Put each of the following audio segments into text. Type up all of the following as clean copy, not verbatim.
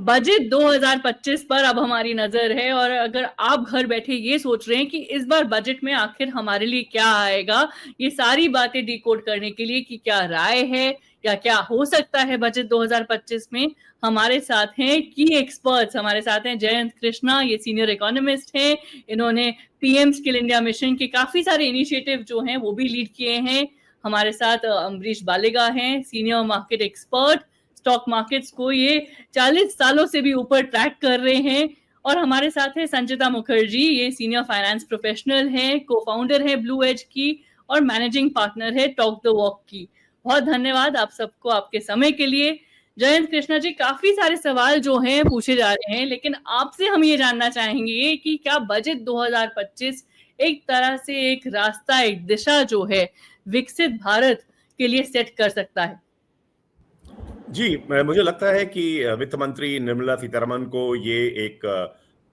Budget 2025 पर अब हमारी नजर है और अगर आप घर बैठे ये सोच रहे हैं कि इस बार बजट में आखिर हमारे लिए क्या आएगा, ये सारी बातें डिकोड करने के लिए कि क्या राय है या क्या हो सकता है बजट 2025 में, हमारे साथ हैं की एक्सपर्ट्स। हमारे साथ हैं जयंत कृष्णा, ये सीनियर इकोनॉमिस्ट हैं। इन्होंने पीएम स्किल इंडिया मिशन के काफी सारे इनिशिएटिव जो हैं वो भी लीड किए हैं। हमारे साथ अमरीश बालेगा हैं, senior market expert, stock markets को ये 40 सालों से भी ऊपर ट्रैक कर रहे हैं। और हमारे साथ है संचिता मुखर्जी, ये सीनियर फाइनेंस प्रोफेशनल हैं, को फाउंडर है ब्लू एज की और मैनेजिंग पार्टनर है टॉक द वॉक की। बहुत धन्यवाद आप सबको आपके समय के लिए। जयंत कृष्णा जी, काफी सारे सवाल जो हैं पूछे जा रहे हैं, लेकिन आपसे हम ये जानना चाहेंगे कि क्या बजट 2025 एक तरह से एक रास्ता, एक दिशा जो है विकसित भारत के लिए सेट कर सकता है? जी, मुझे लगता है कि वित्त मंत्री निर्मला सीतारमण को ये एक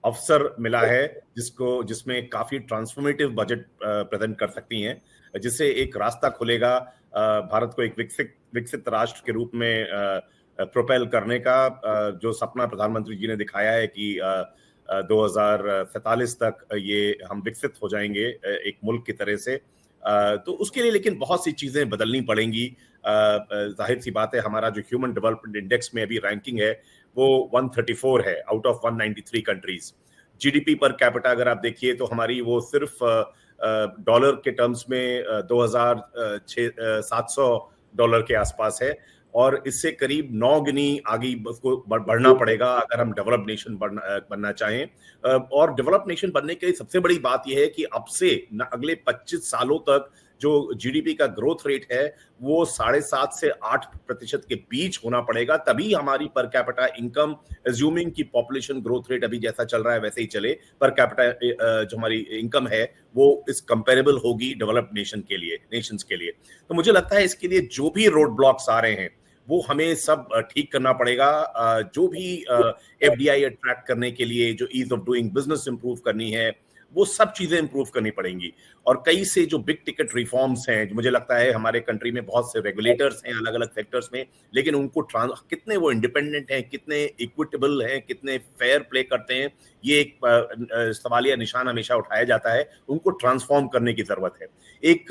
अवसर मिला है जिसमें काफी ट्रांसफॉर्मेटिव बजट प्रेजेंट कर सकती हैं, जिससे एक रास्ता खुलेगा भारत को एक विकसित राष्ट्र के रूप में प्रोपेल करने का। जो सपना प्रधानमंत्री जी ने दिखाया है कि 2047 तक ये हम विकसित हो जाएंगे एक मुल्क की तरह से, तो उसके लिए लेकिन बहुत सी चीजें बदलनी पड़ेंगी। जाहिर सी बात है, हमारा जो ह्यूमन डेवलपमेंट इंडेक्स में अभी रैंकिंग है वो 134 है out of 193 countries. GDP per capita अगर आप देखिए तो हमारी वो सिर्फ डॉलर के टर्म्स में 2700 डॉलर के आसपास है, और इससे करीब 9 गुनी आगे उसको बढ़ना पड़ेगा अगर हम डेवलप नेशन बनना चाहें। और डेवलप नेशन बनने की सबसे बड़ी बात यह है कि अब से अगले 25 सालों तक जो जीडीपी का ग्रोथ रेट है वो 7.5 से 8% के बीच होना पड़ेगा, तभी हमारी पर कैपिटा इनकम, एज्यूमिंग की पॉपुलेशन ग्रोथ रेट अभी जैसा चल रहा है वैसे ही चले, पर कैपिटा जो हमारी इनकम है वो इस कंपेरेबल होगी डेवलप्ड नेशंस के लिए। तो मुझे लगता है इसके लिए जो भी रोड ब्लॉक्स आ रहे हैं वो हमें सब ठीक करना पड़ेगा। जो भी एफडीआई अट्रैक्ट करने के लिए, जो ease of doing business improve करनी है, वो सब चीजें इंप्रूव करनी पड़ेंगी। और कई से जो बिग टिकट रिफॉर्म्स हैं, मुझे लगता है हमारे कंट्री में बहुत से रेगुलेटर्स हैं अलग अलग सेक्टर्स में, लेकिन उनको कितने वो इंडिपेंडेंट हैं, कितने इक्विटेबल हैं, कितने फेयर प्ले करते हैं, ये एक सवालिया निशान हमेशा उठाया जाता है। उनको ट्रांसफॉर्म करने की जरूरत है। एक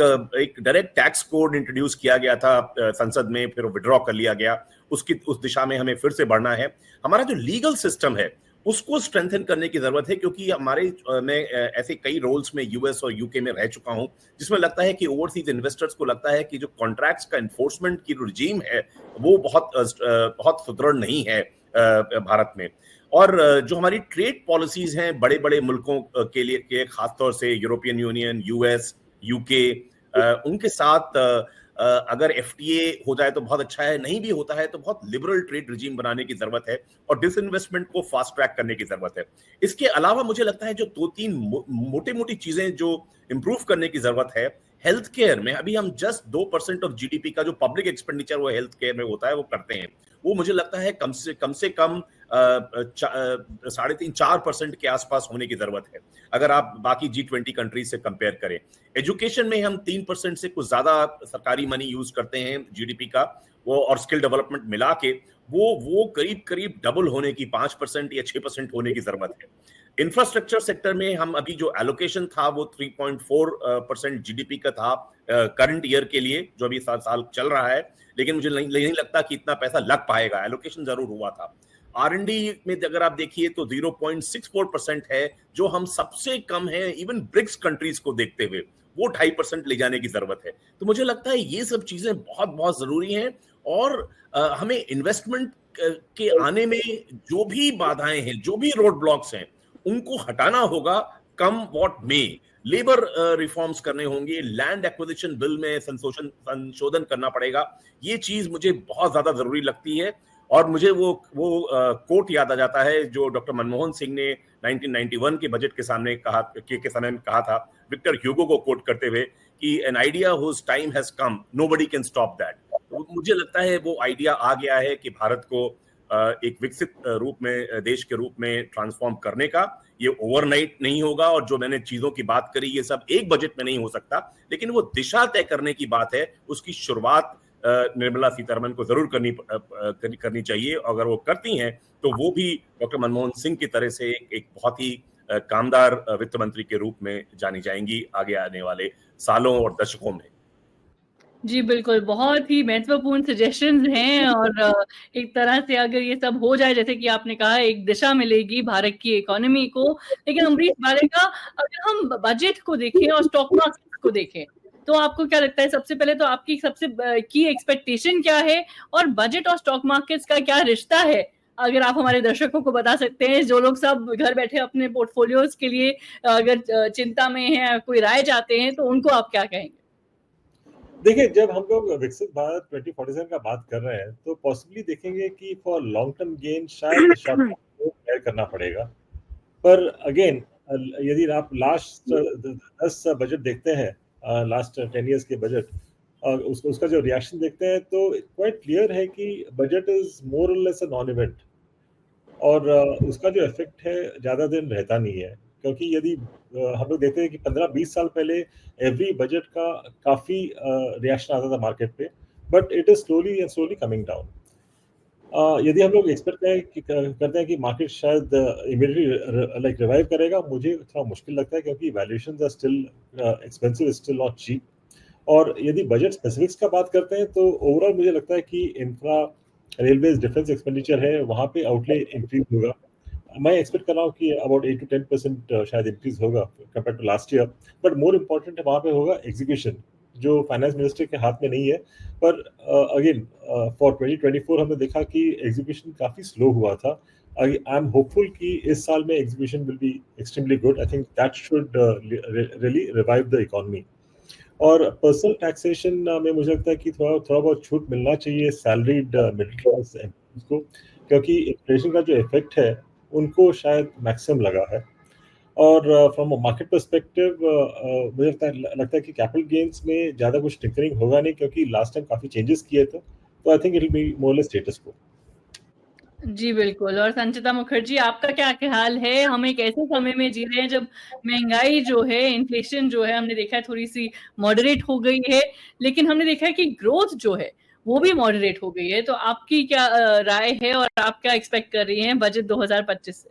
डायरेक्ट टैक्स कोड इंट्रोड्यूस किया गया था संसद में, फिर विड्रॉ कर लिया गया। उस दिशा में हमें फिर से बढ़ना है। हमारा जो लीगल सिस्टम है उसको स्ट्रेंथन करने की जरूरत है, क्योंकि मैं ऐसे कई रोल्स में यूएस और यूके में रह चुका हूं, जिसमें लगता है कि ओवरसीज इन्वेस्टर्स को लगता है कि जो कॉन्ट्रैक्ट्स का एनफोर्समेंट की रिजीम है वो बहुत सुदृढ़ नहीं है भारत में। और जो हमारी ट्रेड पॉलिसीज हैं बड़े बड़े मुल्कों के लिए, खासतौर से यूरोपियन यूनियन, यूएस, यूके, उनके साथ अगर एफटीए हो जाए तो बहुत अच्छा है, नहीं भी होता है तो बहुत लिबरल ट्रेड रिजीम बनाने की जरूरत है और डिसइन्वेस्टमेंट को फास्ट ट्रैक करने की जरूरत है। इसके अलावा मुझे लगता है जो 2-3 मोटी चीजें जो इंप्रूव करने की जरूरत है, हेल्थ केयर में अभी हम जस्ट 2% ऑफ जीडीपी का जो पब्लिक एक्सपेंडिचर वो हेल्थ केयर में होता है वो करते हैं। वो मुझे लगता है कम से कम 3.5-4% के आसपास होने की जरूरत है अगर आप बाकी G20 कंट्रीज से कंपेयर करें। एजुकेशन में हम 3% से कुछ ज्यादा सरकारी मनी यूज करते हैं जीडीपी का, वो और स्किल डेवलपमेंट मिला के वो करीब डबल होने की 5% या 6% होने की जरूरत है। इंफ्रास्ट्रक्चर सेक्टर में हम अभी जो एलोकेशन था वो 3.4% जीडीपी का था करंट ईयर के लिए, जो अभी साल चल रहा है, लेकिन मुझे नहीं लगता कि इतना पैसा लग पाएगा। एलोकेशन जरूर हुआ था। R&D में अगर आप देखिए तो 0.64% है, जो हम सबसे कम है इवन ब्रिक्स कंट्रीज को देखते हुए। वो 2.5% ले जाने की जरूरत है। तो मुझे लगता है ये सब चीजें बहुत जरूरी हैं, और हमें इन्वेस्टमेंट के आने में जो भी बाधाएं हैं, जो भी रोड ब्लॉक्स हैं, उनको हटाना होगा, कम व्हाट मे। लेबर रिफॉर्म्स करने होंगे, लैंड एक्विजिशन बिल में संशोधन करना पड़ेगा। ये चीज मुझे बहुत ज्यादा जरूरी लगती है। और मुझे वो कोट याद आ जाता है जो डॉक्टर मनमोहन सिंह ने 1991 के बजट के समय में कहा था, विक्टर ह्यूगो को कोट करते हुए, कि an idea whose time has come, nobody can stop that. तो मुझे लगता है वो आइडिया आ गया है कि भारत को एक विकसित रूप में, देश के रूप में ट्रांसफॉर्म करने का। ये ओवरनाइट नहीं होगा, और जो मैंने चीजों की बात करी ये सब एक बजट में नहीं हो सकता, लेकिन वो दिशा तय करने की बात है, उसकी शुरुआत निर्मला सीतारमन को जरूर करनी चाहिए। अगर वो करती हैं तो वो भी डॉक्टर मनमोहन सिंह की तरह से एक बहुत ही कामदार वित्त मंत्री के रूप में जानी जाएंगी आगे आने वाले सालों और दशकों में। जी, बिल्कुल, बहुत ही महत्वपूर्ण सजेशंस हैं और एक तरह से अगर ये सब हो जाए जैसे कि आपने कहा एक दिशा मिलेगी भारत की इकोनॉमी को। लेकिन अमरीश वालेका, अगर हम बजट को देखें और स्टॉक मार्केट को देखें, तो आपको क्या लगता है सबसे पहले तो आपकी सबसे की एक्सपेक्टेशन क्या है? और बजट और स्टॉक मार्केट्स का क्या रिश्ता है? अगर आप हमारे दर्शकों को बता सकते हैं, जो लोग सब घर बैठे अपने पोर्टफोलियोज़ के लिए अगर चिंता में हैं, कोई राय चाहते हैं, तो उनको आप क्या कहेंगे? देखिए, जब हम लोग विकसित भारत 2047 का बात कर रहे हैं तो पॉसिबली देखेंगे कि फॉर लॉन्ग टर्म गेन शायद शॉर्ट टर्म को बेयर करना पड़ेगा। पर अगेन यदि आप लास्ट 10 बजट देखते हैं, लास्ट 10 इयर्स के बजट, उसका जो रिएक्शन देखते हैं तो क्वाइट क्लियर है कि बजट इज मोर और लेस अ नॉन इवेंट, और उसका जो इफेक्ट है ज़्यादा दिन रहता नहीं है। क्योंकि यदि हम लोग देखते हैं कि 15-20 साल पहले एवरी बजट का काफ़ी रिएक्शन आता था मार्केट पे, but it is slowly and slowly coming down. यदि हम लोग एक्सपेक्ट करते हैं कि मार्केट शायद इमीडिएटली लाइक रिवाइव करेगा, मुझे थोड़ा मुश्किल लगता है क्योंकि valuations are still expensive, still not cheap. और यदि बजट स्पेसिफिक्स का बात करते हैं तो ओवरऑल मुझे लगता है कि इंफ्रा, रेलवेज, डिफेंस एक्सपेंडिचर है, वहाँ पे आउटले इंक्रीज होगा। मैं एक्सपेक्ट कर रहा हूँ कि अबाउट 8 to 10% शायद इंक्रीज होगा compare to last year. But more important है वहाँ पे होगा एग्जीक्यूशन, जो फाइनेंस मिनिस्टर के हाथ में नहीं है। पर अगेन फॉर 2024 हमने देखा कि एग्जीक्यूशन काफ़ी स्लो हुआ था। आई एम होपफुल कि इस साल में execution will be extremely good. I think that should really revive the economy. और पर्सनल टैक्सेशन में मुझे लगता है कि थोड़ा बहुत छूट मिलना चाहिए सैलरीड मिडिल क्लास एम्प्लॉइज को, क्योंकि इन्फ्लेशन का जो इफेक्ट है उनको शायद मैक्सिमम लगा है। और फ्रॉम अ मार्केट पर्सपेक्टिव मुझे लगता है कि कैपिटल गेन्स में ज़्यादा कुछ टिंकरिंग होगा नहीं, क्योंकि लास्ट टाइम काफ़ी चेंजेस किए थे। तो I think it will be more और लेस स्टेटस को। जी, बिल्कुल। और संचिता मुखर्जी, आपका क्या ख़्याल है? हम एक ऐसे समय में जी रहे हैं जब महँगाई जो है, इन्फ्लेशन जो है, हमने देखा है थोड़ी-सी मॉडरेट हो गई है, लेकिन हमने देखा है कि ग्रोथ जो है, वो भी मॉडरेट हो गई है। तो आपकी क्या राय है और आप क्या एक्सपेक्ट कर रही हैं बजट 2025 से?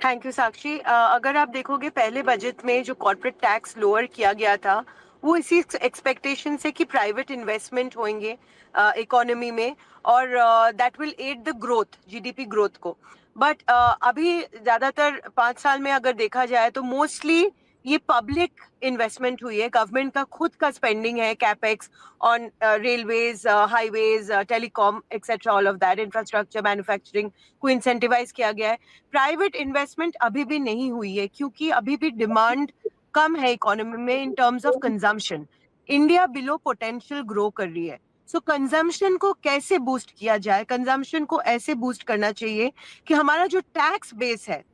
थैंक यू साक्षी। अगर आप देखोगे पहले बजट में जो कॉर्पोरेट टैक्स लोअर किया गया था, वो इसी एक्सपेक्टेशन से कि प्राइवेट इन्वेस्टमेंट होंगे इकोनॉमी में, और that will add the growth, GDP growth को। बट अभी ज्यादातर 5 साल में अगर देखा जाए तो मोस्टली ये पब्लिक इन्वेस्टमेंट हुई है, गवर्नमेंट का खुद का स्पेंडिंग है, capex on railways, highways, telecom etcetera, all of that, infrastructure, manufacturing को इंसेंटिवाइज किया गया है। प्राइवेट इन्वेस्टमेंट अभी भी नहीं हुई है क्योंकि अभी भी डिमांड कम है इकोनॉमी में in terms of consumption. India below potential grow कर रही है। सो कंजम्पशन को कैसे बूस्ट किया जाए? कंजम्पशन को ऐसे बूस्ट करना चाहिए कि हमारा जो टैक्स बेस है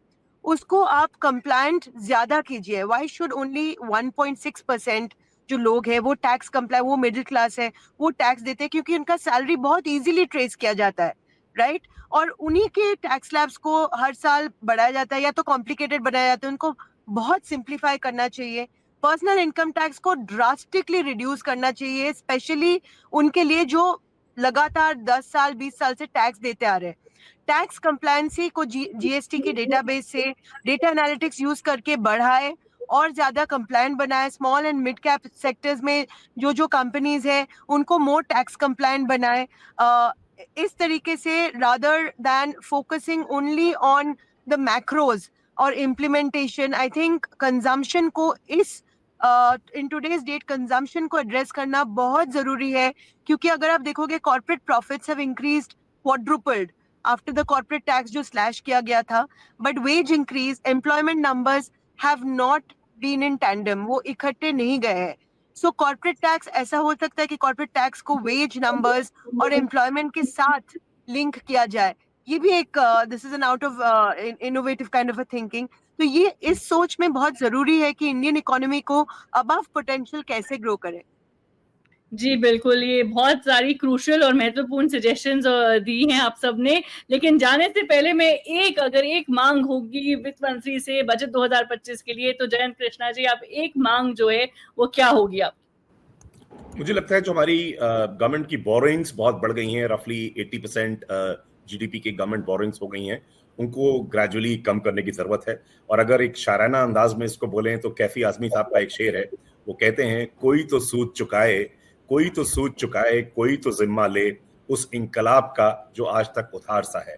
उसको आप कंप्लायंट ज्यादा कीजिए। व्हाई शुड ओनली 1.6% जो लोग हैं वो टैक्स कंप्लाई, वो मिडिल क्लास है, वो टैक्स देते हैं क्योंकि उनका सैलरी बहुत इजीली ट्रेस किया जाता है, राइट? और उन्हीं के टैक्स स्लैब्स को हर साल बढ़ाया जाता है या तो कॉम्प्लिकेटेड बनाया जाता है। उनको बहुत सिंप्लीफाई करना चाहिए। पर्सनल इनकम टैक्स को ड्रास्टिकली रिड्यूस करना चाहिए, स्पेशली उनके लिए जो लगातार 10 साल 20 साल से टैक्स देते आ रहे हैं। टैक्स कंप्लायंसी को जीएसटी के डेटाबेस से डेटा एनालिटिक्स यूज करके बढ़ाए और ज्यादा कंप्लायंट बनाए। Small and mid cap sectors में जो जो कंपनीज है उनको मोर टैक्स कंप्लायंट बनाए। इस तरीके से rather than focusing only on the macros और इम्प्लीमेंटेशन, आई थिंक कंजम्पशन को इस इन टूडेज डेट कंजम्पशन को एड्रेस करना बहुत जरूरी है। क्योंकि अगर आप देखोगे corporate profits have increased quadrupled after the corporate tax जो स्लैश किया गया था, but wage increase, employment numbers have not been in tandem, वो इकट्ठे नहीं गए हैं। सो कॉर्पोरेट टैक्स ऐसा हो सकता है कि कॉर्पोरेट टैक्स को वेज नंबर्स और एम्प्लॉयमेंट के साथ लिंक किया जाए। ये भी एक this is an out of innovative kind of a thinking. तो ये इस सोच में बहुत जरूरी है कि इंडियन इकोनॉमी को अबव पोटेंशियल कैसे ग्रो करे। जी, बिल्कुल, ये बहुत सारी क्रूशियल और महत्वपूर्ण सजेशंस दी हैं आप सबने। लेकिन जाने से पहले मैं अगर एक माँग होगी वित्त मंत्री से बजट 2025 के लिए, तो जयंत कृष्णा जी, आप एक माँग जो है, वो क्या होगी आपकी? मुझे लगता है जो हमारी गवर्नमेंट की बोरिंग्स बहुत बढ़ गई हैं, रफली 80% जीडीपी की गवर्नमेंट बोरिंग्स हो गई हैं, उनको ग्रेजुअली कम करने की जरूरत है। और अगर एक शायराना अंदाज में इसको बोलें तो कैफी आजमी साहब का एक शेर है, वो कहते हैं, कोई तो सूद चुकाए, कोई तो सूद चुकाए, कोई तो जिम्मा ले उस इनकलाब का जो आज तक उधार सा है।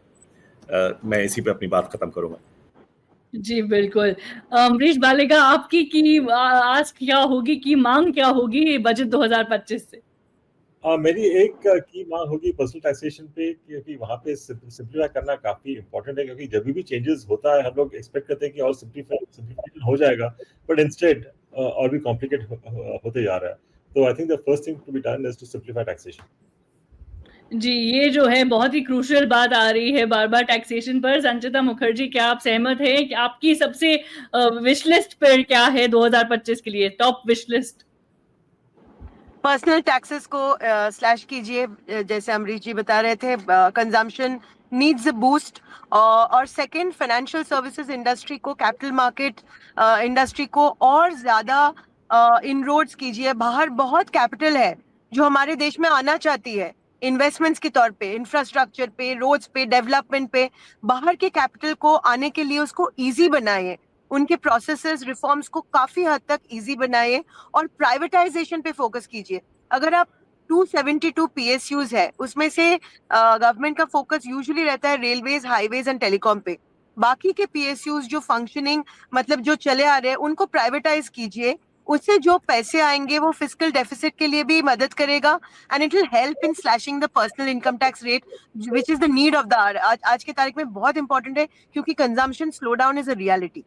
मैं इसी पे अपनी बात खत्म करूंगा। जी बिल्कुल। अमरीश बालेगा, आपकी की आज क्या होगी, की मांग क्या होगी बजट 2025 से? मेरी एक की मांग होगी पर्सनल टैक्सेशन पे, क्योंकि वहाँ पे सिंप्लीफाई करना काफी इंपॉर्टेंट है, क्योंकि जब भी चेंजेस होता है हम लोग एक्सपेक्ट करते हैं कि और सिंप्लीफिकेशन हो जाएगा, बट इंस्टेड और भी कॉम्प्लिकेट होते जा रहा है। तो I think the first thing to be done is to simplify taxation. जी, ये जो है बहुत ही क्रूशियल बात आ रही है बार-बार टैक्सेशन पर। संचिता मुखर्जी, क्या आप सहमत हैं कि आपकी सबसे विश लिस्ट पर क्या है 2025 के लिए, top wish list? Personal taxes को स्लैश कीजिए, जैसे अमरीश जी बता रहे थे, कंजम्पशन नीड्स अ बूस्ट। और सेकंड, फाइनेंशियल सर्विसेज इंडस्ट्री को, कैपिटल मार्केट इंडस्ट्री को और ज्यादा इनरोड्स कीजिए। बाहर बहुत कैपिटल है जो हमारे देश में आना चाहती है इन्वेस्टमेंट्स के तौर पे, इंफ्रास्ट्रक्चर पे, रोड्स पे, डेवलपमेंट पे। बाहर के कैपिटल को आने के लिए उसको इजी बनाइए, उनके प्रोसेसेस रिफॉर्म्स को काफी हद तक इजी बनाइए और प्राइवेटाइजेशन पे फोकस कीजिए। अगर आप 272 पीएसयूज है, उसमें से गवर्नमेंट का फोकस यूजुअली रहता है रेलवेज, हाईवेज एंड टेलीकॉम पे। बाकी के पीएसयूज जो फंक्शनिंग मतलब जो चले आ रहे हैं उनको प्राइवेटाइज कीजिए। उससे जो पैसे आएंगे वो फिस्कल डेफिसिट के लिए भी मदद करेगा and it will help in slashing the personal income tax rate which is the need of the hour. आज के तारीख में बहुत इंपॉर्टेंट है क्योंकि consumption slow down is a reality.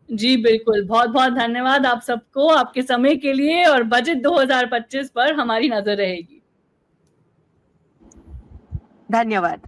जी बिल्कुल, बहुत-बहुत धन्यवाद आप सबको आपके समय के लिए, और बजट 2025 पर हमारी नजर रहेगी। धन्यवाद।